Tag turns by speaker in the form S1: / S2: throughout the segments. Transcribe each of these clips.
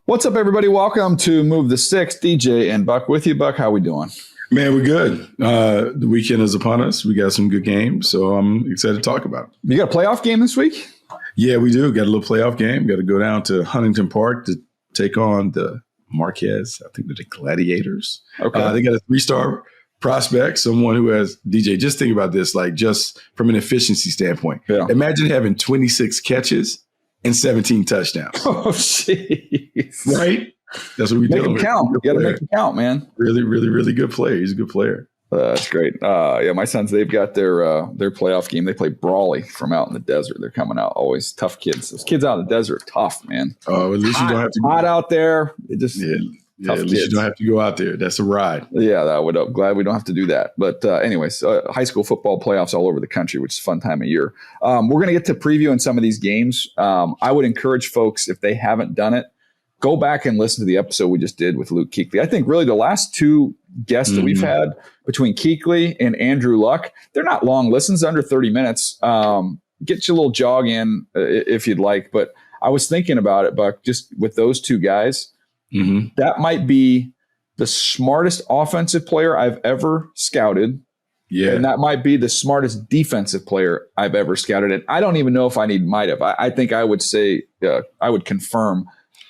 S1: What's up, everybody? Welcome to Move the Six. DJ and Buck with you. Buck, how we doing?
S2: Man, we're good. The weekend is upon us. We got some good games, so I'm excited to talk about it.
S1: You got a playoff game this week?
S2: Yeah, we do. Got a little playoff game. Got to go down to Huntington Park to take on the Marquez. I think they're the Gladiators.
S1: Okay.
S2: They got a 3-star prospect, someone who has, DJ, just think about this, like just from an efficiency standpoint.
S1: Yeah.
S2: Imagine having 26 catches and 17 touchdowns.
S1: Oh, jeez.
S2: Right? That's what we do.
S1: Make it count. You got to make it count, man.
S2: Really, really, really good player. He's a good player.
S1: That's great. Yeah, my sons, they've got their playoff game. They play Brawley from out in the desert. They're coming out always tough kids. Those kids out in the desert are tough, man.
S2: Oh, at least you don't have to.
S1: Hot out there. It just
S2: Yeah, at least you don't have to go out there. That's a ride.
S1: Yeah, I'm glad we don't have to do that. But anyways, high school football playoffs all over the country, which is a fun time of year. We're going to get to previewing some of these games. I would encourage folks, if they haven't done it, go back and listen to the episode we just did with Luke Kuechly. I think really the last two guests that we've had between Kuechly and Andrew Luck, they're not long listens, under 30 minutes. Get you a little jog in if you'd like. But I was thinking about it, Buck, just with those two guys, that might be the smartest offensive player I've ever scouted.
S2: Yeah.
S1: And that might be the smartest defensive player I've ever scouted. And I don't even know if I might have. I think I would say, I would confirm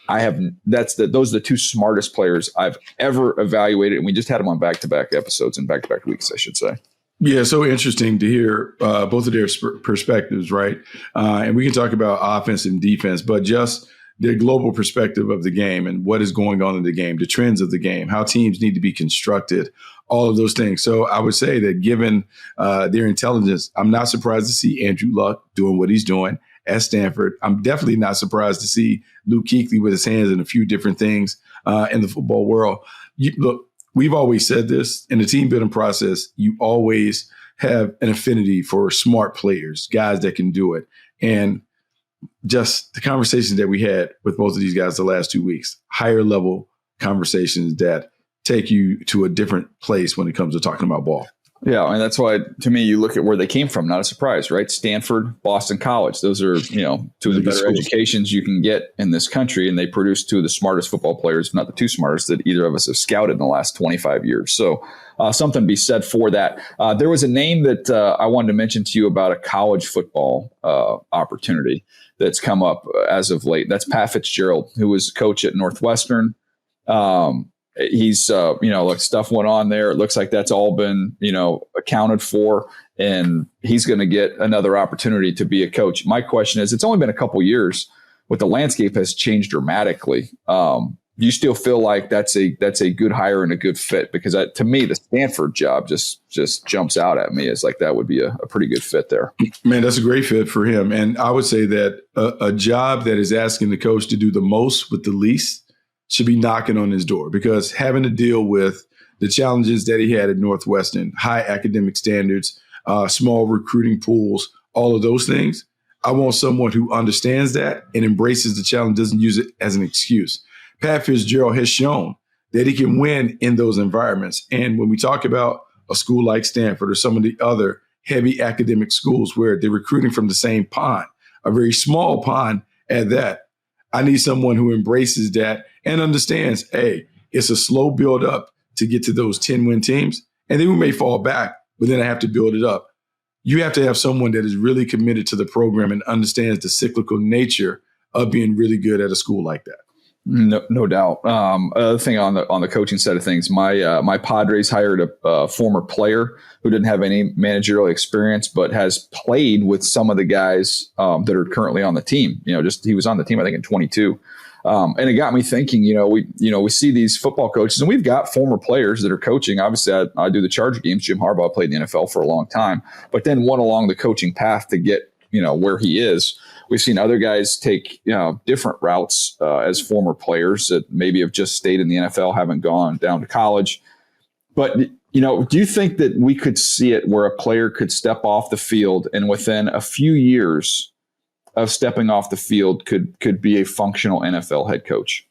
S1: those are the two smartest players I've ever evaluated. And we just had them on back-to-back episodes and back-to-back weeks, I should say.
S2: Yeah, so interesting to hear both of their perspectives, right? And we can talk about offense and defense, but just their global perspective of the game and what is going on in the game, the trends of the game, how teams need to be constructed, all of those things. So I would say that given their intelligence, I'm not surprised to see Andrew Luck doing what he's doing at Stanford. I'm definitely not surprised to see Luke Kuechly with his hands in a few different things in the football world. Look, we've always said this in the team building process, you always have an affinity for smart players, guys that can do it. And just the conversations that we had with both of these guys the last 2 weeks, higher level conversations that take you to a different place when it comes to talking about ball.
S1: Yeah, and that's why, to me, you look at where they came from. Not a surprise, right? Stanford, Boston College. Those are, two of the better educations you can get in this country, and they produce two of the smartest football players, if not the two smartest, that either of us have scouted in the last 25 years. So something to be said for that. There was a name that I wanted to mention to you about a college football opportunity that's come up as of late. That's Pat Fitzgerald, who was coach at Northwestern. He's, like stuff went on there. It looks like that's all been, accounted for, and he's going to get another opportunity to be a coach. My question is, it's only been a couple years, but the landscape has changed dramatically. Do you still feel like that's a good hire and a good fit? Because to me, the Stanford job just jumps out at me as like that would be a pretty good fit there.
S2: Man, that's a great fit for him. And I would say that a job that is asking the coach to do the most with the least should be knocking on his door, because having to deal with the challenges that he had at Northwestern, high academic standards, small recruiting pools, all of those things, I want someone who understands that and embraces the challenge, doesn't use it as an excuse. Pat Fitzgerald has shown that he can win in those environments. And when we talk about a school like Stanford or some of the other heavy academic schools where they're recruiting from the same pond, a very small pond at that, I need someone who embraces that and understands, hey, it's a slow build up to get to those 10-win teams. And then we may fall back, but then I have to build it up. You have to have someone that is really committed to the program and understands the cyclical nature of being really good at a school like that.
S1: No doubt. Other thing on the coaching side of things, my Padres hired a former player who didn't have any managerial experience, but has played with some of the guys that are currently on the team. He was on the team, I think, in 22. And it got me thinking. We see these football coaches, and we've got former players that are coaching. Obviously, I do the Charger games. Jim Harbaugh played in the NFL for a long time, but then went along the coaching path to get where he is. We've seen other guys take different routes as former players that maybe have just stayed in the NFL, haven't gone down to college. But do you think that we could see it where a player could step off the field and within a few years of stepping off the field could be a functional NFL head coach?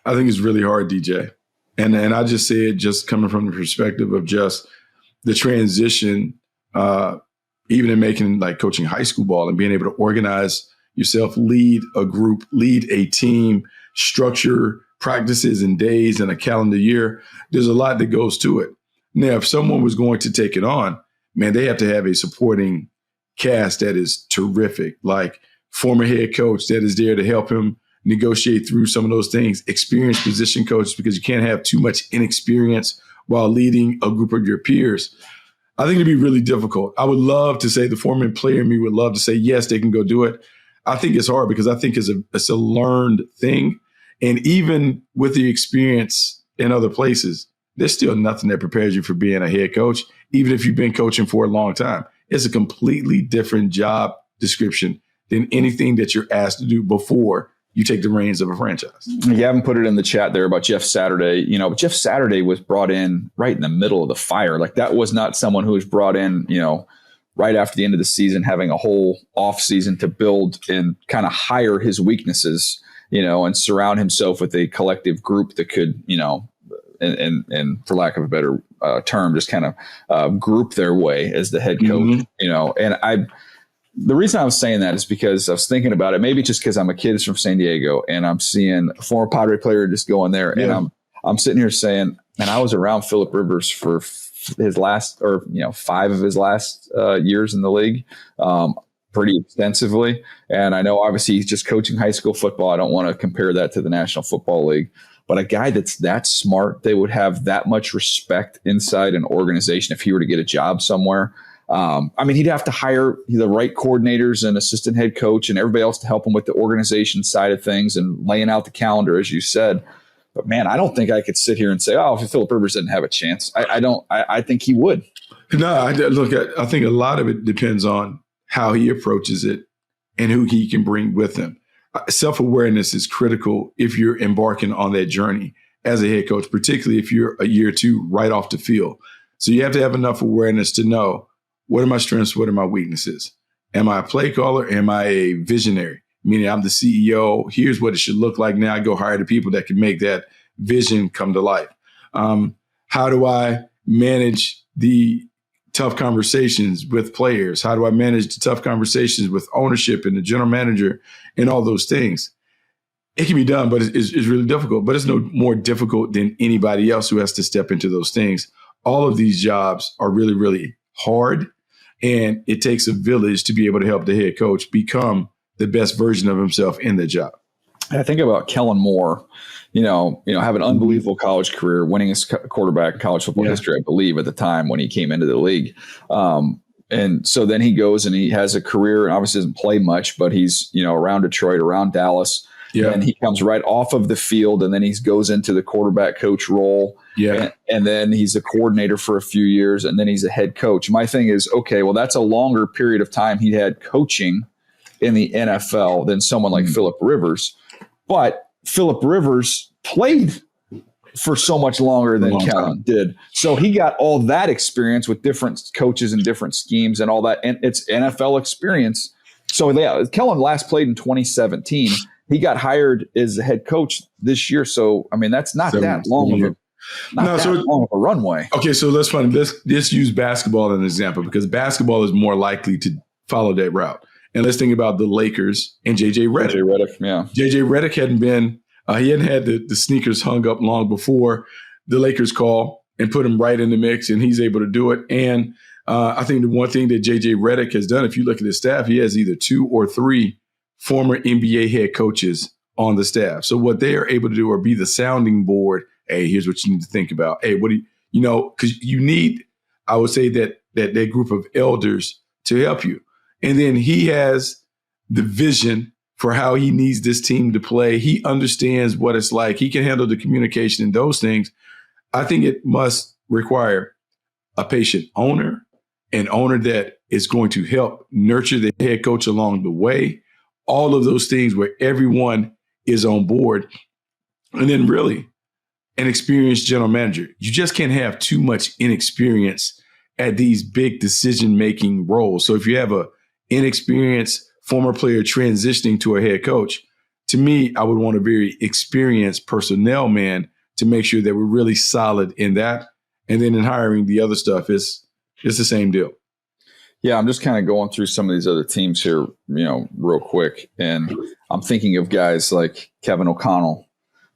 S2: I think it's really hard, DJ. And I just say it just coming from the perspective of just the transition, even in making like coaching high school ball and being able to organize yourself, lead a group, lead a team, structure practices and days and a calendar year. There's a lot that goes to it. Now, if someone was going to take it on, man, they have to have a supporting cast that is terrific, like former head coach that is there to help him negotiate through some of those things, experienced position coaches, because you can't have too much inexperience while leading a group of your peers. I think it'd be really difficult. I would love to say, the former player in me would love to say, yes, they can go do it. I think it's hard because I think it's a learned thing. And even with the experience in other places, there's still nothing that prepares you for being a head coach, even if you've been coaching for a long time. It's a completely different job description than anything that you're asked to do before you take the reins of a franchise.
S1: You haven't put it in the chat there about Jeff Saturday. But Jeff Saturday was brought in right in the middle of the fire. Like, that was not someone who was brought in, right after the end of the season, having a whole off season to build and kind of hire his weaknesses, and surround himself with a collective group that could, and for lack of a better term, just kind of group their way as the head coach, and the reason I was saying that is because I was thinking about it, maybe just because I'm a kid from San Diego and I'm seeing a former Padre player just go in there, and I'm sitting here saying, and I was around Phillip Rivers for his last, 5 of his last years in the league, pretty extensively. And I know obviously he's just coaching high school football. I don't want to compare that to the National Football League, but a guy that's that smart, they would have that much respect inside an organization if he were to get a job somewhere. He'd have to hire the right coordinators and assistant head coach and everybody else to help him with the organization side of things and laying out the calendar, as you said. But man, I don't think I could sit here and say, if Phillip Rivers didn't have a chance. I think he would.
S2: No, I think a lot of it depends on how he approaches it and who he can bring with him. Self-awareness is critical if you're embarking on that journey as a head coach, particularly if you're a year or two right off the field. So you have to have enough awareness to know, what are my strengths? What are my weaknesses? Am I a play caller? Am I a visionary? Meaning I'm the CEO. Here's what it should look like. Now I go hire the people that can make that vision come to life. How do I manage the tough conversations with players? How do I manage the tough conversations with ownership and the general manager and all those things? It can be done, but it's really difficult. But it's no more difficult than anybody else who has to step into those things. All of these jobs are really, really hard. And it takes a village to be able to help the head coach become the best version of himself in the job.
S1: I think about Kellen Moore, have an unbelievable college career, winning his quarterback in college football history, I believe, at the time when he came into the league. And so then he goes and he has a career and obviously doesn't play much, but he's, around Detroit, around Dallas. Yeah. And he comes right off of the field and then he goes into the quarterback coach role. Yeah. And then he's a coordinator for a few years and then he's a head coach. My thing is, okay, well, that's a longer period of time he had coaching in the NFL than someone like Phillip Rivers. But Phillip Rivers played for so much longer than Kellen did. So he got all that experience with different coaches and different schemes and all that. And it's NFL experience. So Kellen last played in 2017. He got hired as the head coach this year. So, that's not that long of a runway. Okay,
S2: so let's use basketball as an example because basketball is more likely to follow that route. And let's think about the Lakers and J.J. Redick. J.J. Redick he hadn't had the sneakers hung up long before the Lakers call and put him right in the mix, and he's able to do it. And I think the one thing that J.J. Redick has done, if you look at his staff, he has either 2 or 3 former NBA head coaches on the staff. So what they are able to do are be the sounding board. Hey, here's what you need to think about. Hey, what do because you need, I would say that group of elders to help you. And then he has the vision for how he needs this team to play. He understands what it's like. He can handle the communication and those things. I think it must require a patient owner, an owner that is going to help nurture the head coach along the way. All of those things where everyone is on board. And then really an experienced general manager. You just can't have too much inexperience at these big decision-making roles. So if you have a inexperienced former player transitioning to a head coach, to me, I would want a very experienced personnel man to make sure that we're really solid in that. And then in hiring the other stuff, it's the same deal.
S1: Yeah, I'm just kind of going through some of these other teams here, real quick. And I'm thinking of guys like Kevin O'Connell,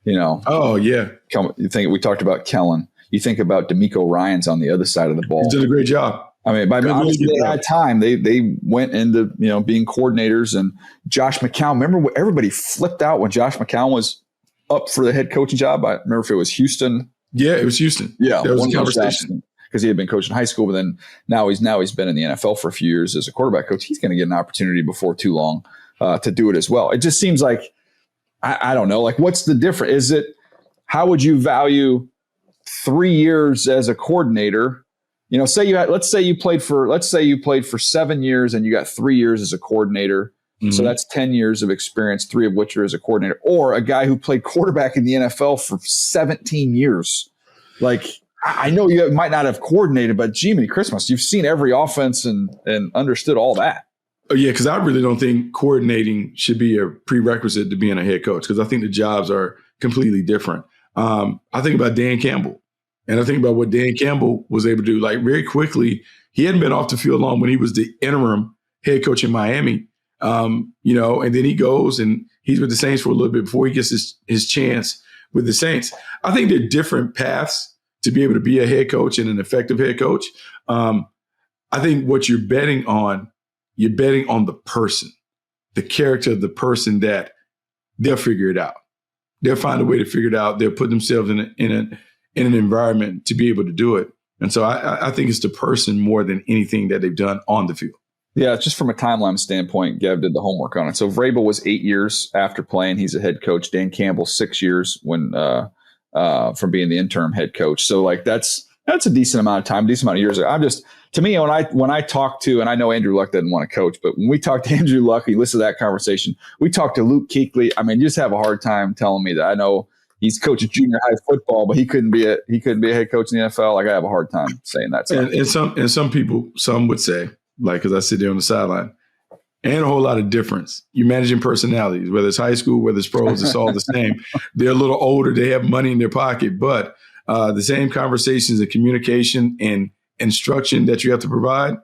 S2: Oh, yeah.
S1: You think we talked about Kellen. You think about D'Amico Ryans on the other side of the ball.
S2: He's done a great job.
S1: I mean, obviously they had time. They went into, being coordinators. And Josh McCown, remember everybody flipped out when Josh McCown was up for the head coaching job? I remember if it was Houston.
S2: Yeah, it was Houston.
S1: Yeah,
S2: that was a conversation.
S1: Because he had been coaching high school, but then now he's been in the NFL for a few years as a quarterback coach. He's going to get an opportunity before too long to do it as well. It just seems like, I don't know, like what's the difference? Is it, how would you value 3 years as a coordinator? Let's say you played for 7 years and you got 3 years as a coordinator. Mm-hmm. So that's 10 years of experience, 3 of which are as a coordinator, or a guy who played quarterback in the NFL for 17 years. Like, I know you might not have coordinated, but Jiminy Christmas, you've seen every offense and understood all that.
S2: Oh, yeah, because I really don't think coordinating should be a prerequisite to being a head coach, because I think the jobs are completely different. I think about Dan Campbell, and I think about what Dan Campbell was able to do. Like, very quickly, he hadn't been off the field long when he was the interim head coach in Miami, and then he goes and he's with the Saints for a little bit before he gets his chance with the Saints. I think there are different paths to be able to be a head coach and an effective head coach. I think what you're betting on the person, the character of the person, that they'll figure it out. They'll find a way to figure it out. They'll put themselves in an environment to be able to do it. And so I think it's the person more than anything that they've done on the field.
S1: Yeah, just from a timeline standpoint, Gav did the homework on it. So Vrabel was 8 years after playing. He's a head coach. Dan Campbell, 6 years when from being the interim head coach. So like that's a decent amount of time, decent amount of years. To me, when I talk to, and I know Andrew Luck doesn't want to coach, but when we talk to Andrew Luck, he listens to that conversation. We talk to Luke Kuechly. I mean, you just have a hard time telling me that. I know he's coached junior high football, but he couldn't be a head coach in the NFL. Like, I have a hard time saying that.
S2: And some people would say, like, because I sit there on the sideline, and a whole lot of difference. You're managing personalities, whether it's high school, whether it's pros, it's all the same. They're a little older, they have money in their pocket, but the same conversations and communication and instruction that you have to provide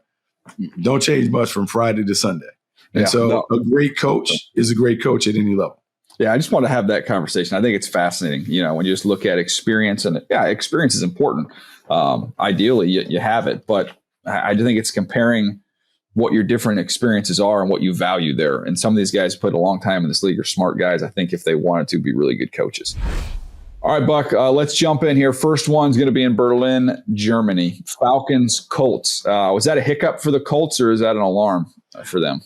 S2: don't change much from Friday to Sunday. And a great coach is a great coach at any level.
S1: Yeah, I just want to have that conversation. I think it's fascinating, when you just look at experience, and experience is important. Ideally, you have it, but I think it's comparing what your different experiences are and what you value there. And some of these guys put a long time in this league are smart guys. I think if they wanted to, be really good coaches. All right, Buck, let's jump in here. First one's going to be in Berlin, Germany. Falcons, Colts. Was that a hiccup for the Colts, or is that an alarm for them?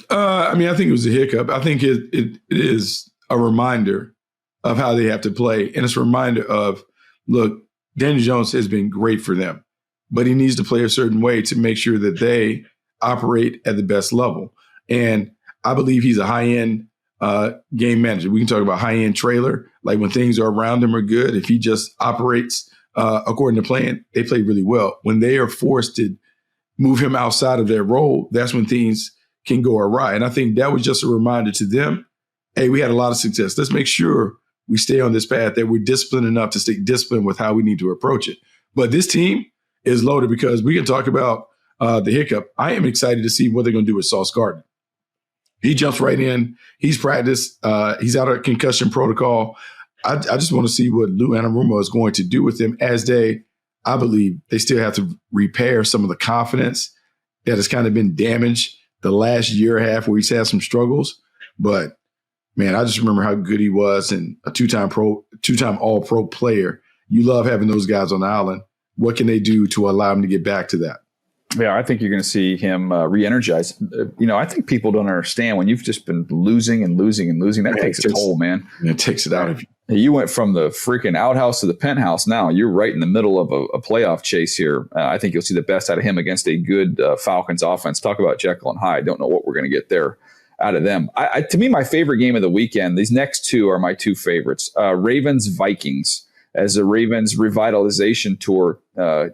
S2: I think it was a hiccup. I think it is a reminder of how they have to play. And it's a reminder of, look, Daniel Jones has been great for them, but he needs to play a certain way to make sure that they operate at the best level. And I believe he's a high-end game manager. We can talk about high-end trailer, like when things are around him are good. If he just operates according to plan, they play really well. When they are forced to move him outside of their role, that's when things can go awry. And I think that was just a reminder to them, hey, we had a lot of success. Let's make sure we stay on this path, that we're disciplined enough to stay disciplined with how we need to approach it. But this team is loaded, because we can talk about the hiccup. I am excited to see what they're going to do with Sauce Gardner. He jumps right in. He's practiced. He's out of concussion protocol. I just want to see what Lou Anarumo is going to do with him, as I believe they still have to repair some of the confidence that has kind of been damaged the last year and a half, where he's had some struggles. But man, I just remember how good he was, and a two-time All-Pro player. You love having those guys on the island. What can they do to allow him to get back to that?
S1: Yeah, I think you're going to see him re-energize. I think people don't understand, when you've just been losing and losing and losing, that takes a toll, man.
S2: It takes it out of you.
S1: You went from the freaking outhouse to the penthouse. Now you're right in the middle of a playoff chase here. I think you'll see the best out of him against a good Falcons offense. Talk about Jekyll and Hyde. Don't know what we're going to get there out of them. To me, my favorite game of the weekend, these next two are my two favorites. Ravens, Vikings. As the Ravens revitalization tour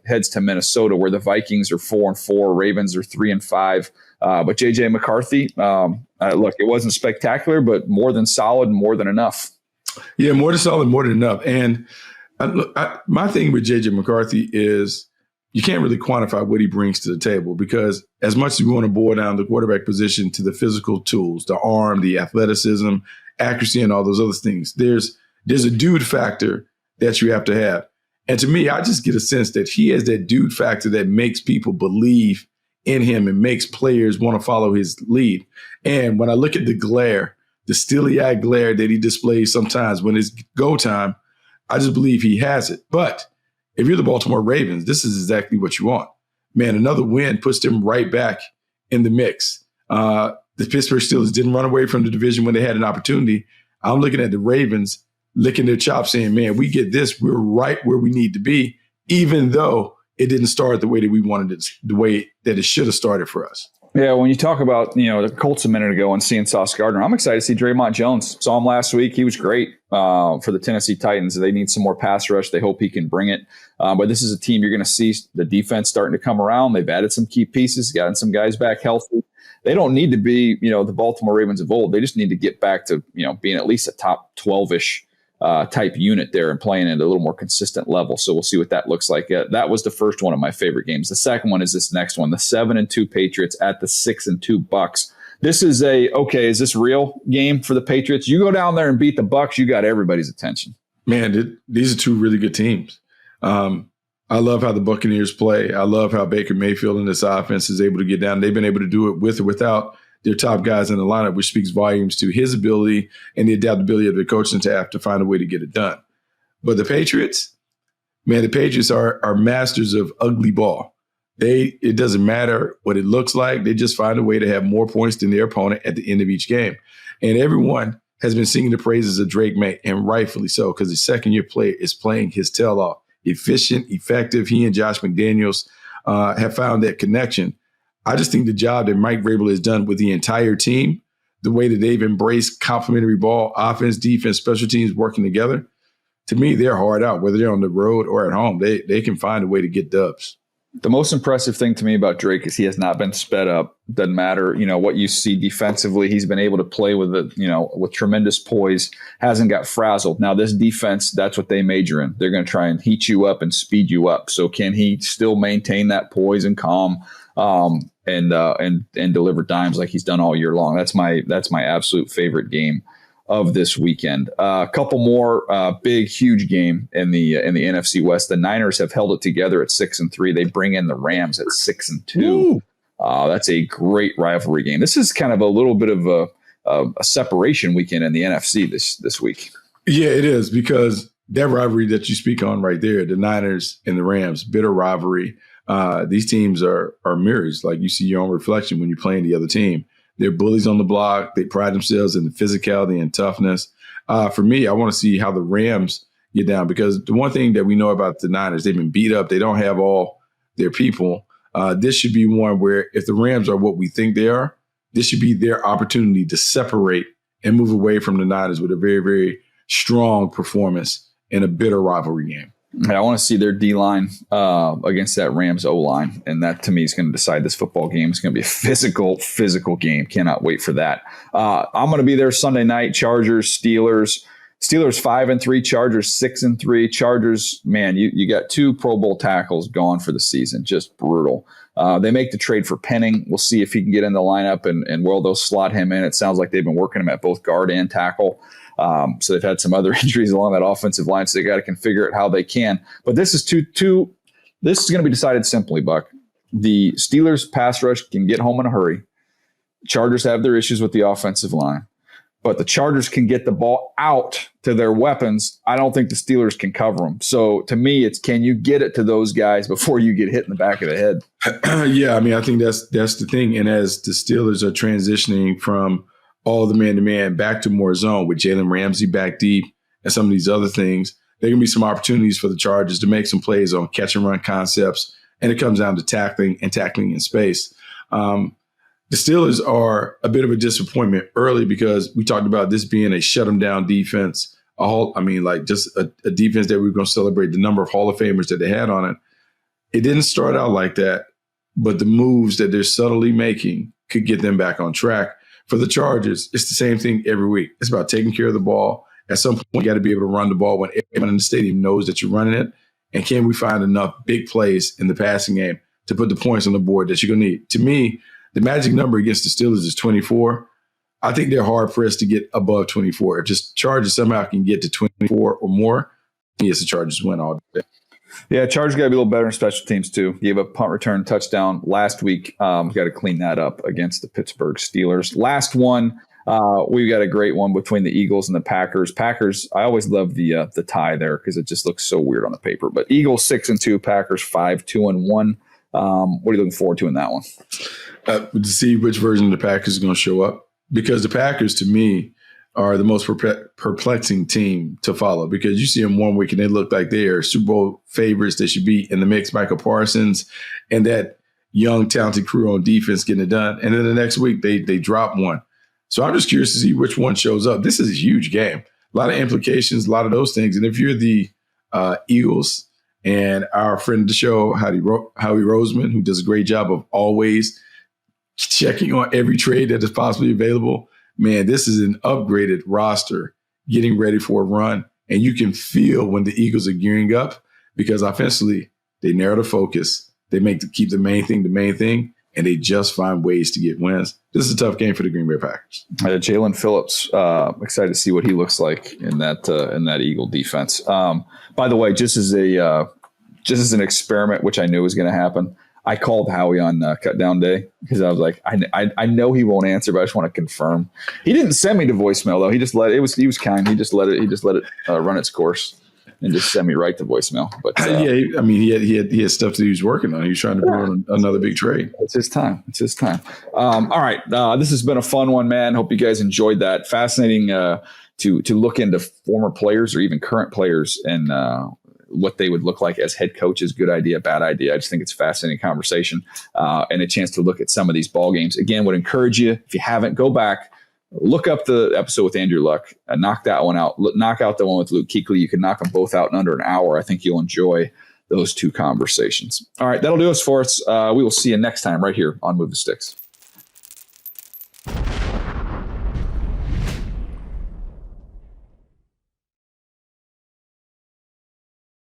S1: heads to Minnesota, where the Vikings are 4-4, Ravens are 3-5. But JJ McCarthy, look, it wasn't spectacular, but more than solid, more than enough.
S2: Yeah, more than solid, more than enough. And my thing with JJ McCarthy is, you can't really quantify what he brings to the table, because as much as we want to boil down the quarterback position to the physical tools, the arm, the athleticism, accuracy, and all those other things, there's a dude factor that you have to have. And to me, I just get a sense that he has that dude factor that makes people believe in him and makes players want to follow his lead. And when I look at the glare, the steely-eyed glare that he displays sometimes when it's go time, I just believe he has it. But if you're the Baltimore Ravens, this is exactly what you want. Man, another win puts them right back in the mix. The Pittsburgh Steelers didn't run away from the division when they had an opportunity. I'm looking at the Ravens licking their chops saying, man, we get this. We're right where we need to be, even though it didn't start the way that we wanted it, the way that it should have started for us.
S1: Yeah, when you talk about, the Colts a minute ago and seeing Sauce Gardner, I'm excited to see Draymond Jones. Saw him last week. He was great for the Tennessee Titans. They need some more pass rush. They hope he can bring it. But this is a team you're going to see the defense starting to come around. They've added some key pieces, gotten some guys back healthy. They don't need to be, the Baltimore Ravens of old. They just need to get back to, being at least a top 12-ish type unit there and playing at a little more consistent level. So we'll see what that looks like. That was the first one of my favorite games. The second one is this next one, the 7-2 Patriots at the 6-2 Bucks. This is is this real game for the Patriots? You go down there and beat the Bucks, you got everybody's attention. Man,
S2: these are two really good teams. I love how the Buccaneers play. I love how Baker Mayfield and this offense is able to get down. They've been able to do it with or without their top guys in the lineup, which speaks volumes to his ability and the adaptability of the coaching staff to find a way to get it done. But the Patriots are masters of ugly ball. It doesn't matter what it looks like. They just find a way to have more points than their opponent at the end of each game. And everyone has been singing the praises of Drake May, and rightfully so, because the second-year player is playing his tail off. Efficient, effective. He and Josh McDaniels have found that connection. I just think the job that Mike Vrabel has done with the entire team, the way that they've embraced complementary ball, offense, defense, special teams working together, to me, they're hard out. Whether they're on the road or at home, they can find a way to get dubs.
S1: The most impressive thing to me about Drake is he has not been sped up. Doesn't matter, what you see defensively. He's been able to play with with tremendous poise. Hasn't got frazzled. Now this defense, that's what they major in. They're going to try and heat you up and speed you up. So can he still maintain that poise and calm and deliver dimes like he's done all year long? That's my absolute favorite game of this weekend. A couple more big, huge game in the NFC West. The Niners have held it together at 6-3. They bring in the Rams at 6-2. That's a great rivalry game. This is kind of a little bit of a separation weekend in the NFC this week.
S2: Yeah, it is, because that rivalry that you speak on right there, the Niners and the Rams, bitter rivalry. These teams are mirrors. Like, you see your own reflection when you're playing the other team. They're bullies on the block. They pride themselves in the physicality and toughness. For me, I want to see how the Rams get down, because the one thing that we know about the Niners, they've been beat up. They don't have all their people. This should be one where, if the Rams are what we think they are, this should be their opportunity to separate and move away from the Niners with a very, very strong performance in a bitter rivalry game.
S1: And I want to see their D-line against that Rams O-line. And that, to me, is going to decide this football game. It's going to be a physical game. Cannot wait for that. I'm going to be there Sunday night. Chargers, Steelers. Steelers 5-3, Chargers 6-3. Chargers, man, you got two Pro Bowl tackles gone for the season. Just brutal. They make the trade for Penning. We'll see if he can get in the lineup and where they'll slot him in. It sounds like they've been working him at both guard and tackle. So they've had some other injuries along that offensive line, so they got to configure it how they can. But this is this is going to be decided simply, Buck. The Steelers pass rush can get home in a hurry. Chargers have their issues with the offensive line, but the Chargers can get the ball out to their weapons. I don't think the Steelers can cover them. So to me, it's, can you get it to those guys before you get hit in the back of the head?
S2: Yeah, I mean, I think that's the thing. And as the Steelers are transitioning from all the man-to-man back to more zone with Jalen Ramsey back deep and some of these other things, there can be some opportunities for the Chargers to make some plays on catch-and-run concepts, and it comes down to tackling in space. The Steelers are a bit of a disappointment early, because we talked about this being a shut-them-down defense. Just a defense that we were going to celebrate the number of Hall of Famers that they had on it. It didn't start out like that, but the moves that they're subtly making could get them back on track. For the Chargers, it's the same thing every week. It's about taking care of the ball. At some point, you got to be able to run the ball when everyone in the stadium knows that you're running it. And can we find enough big plays in the passing game to put the points on the board that you're going to need? To me, the magic number against the Steelers is 24. I think they're hard pressed to get above 24. If just Chargers somehow can get to 24 or more, yes, the Chargers win all day.
S1: Yeah, Chargers got to be a little better in special teams too. Gave up punt return touchdown last week. Got to clean that up against the Pittsburgh Steelers. Last one, we got a great one between the Eagles and the Packers. Packers, I always love the tie there because it just looks so weird on the paper. But Eagles 6-2, Packers 5-2-1. What are you looking forward to in that one?
S2: To see which version of the Packers is going to show up, because the Packers, to me, are the most perplexing team to follow, because you see them one week and they look like they are Super Bowl favorites. They should be in the mix, Michael Parsons and that young, talented crew on defense getting it done. And then the next week they drop one. So I'm just curious to see which one shows up. This is a huge game. A lot of implications, a lot of those things. And if you're the Eagles and our friend of the show, Howie Roseman, who does a great job of always checking on every trade that is possibly available, man, this is an upgraded roster getting ready for a run. And you can feel when the Eagles are gearing up, because offensively, they narrow the focus. They keep the main thing, and they just find ways to get wins. This is a tough game for the Green Bay Packers.
S1: Jalen Phillips, excited to see what he looks like in that Eagle defense. By the way, just as an experiment, which I knew was going to happen, I called Howie on Cut Down Day because I was like, I know he won't answer, but I just want to confirm. He didn't send me to voicemail though. He just let it. He was kind. He just let it run its course and just send me right to voicemail. But
S2: yeah, I mean, he had stuff that he was working on. He was trying to bring on another big trade.
S1: It's his time. All right, this has been a fun one, man. Hope you guys enjoyed that. Fascinating to look into former players or even current players and what they would look like as head coaches. Good idea, bad idea. I just think it's a fascinating conversation and a chance to look at some of these ball games. Again, would encourage you, if you haven't, go back, look up the episode with Andrew Luck, knock that one out. Knock out the one with Luke Kuechly. You can knock them both out in under an hour. I think you'll enjoy those two conversations. All right, that'll do us for us. We will see you next time right here on Move the Sticks.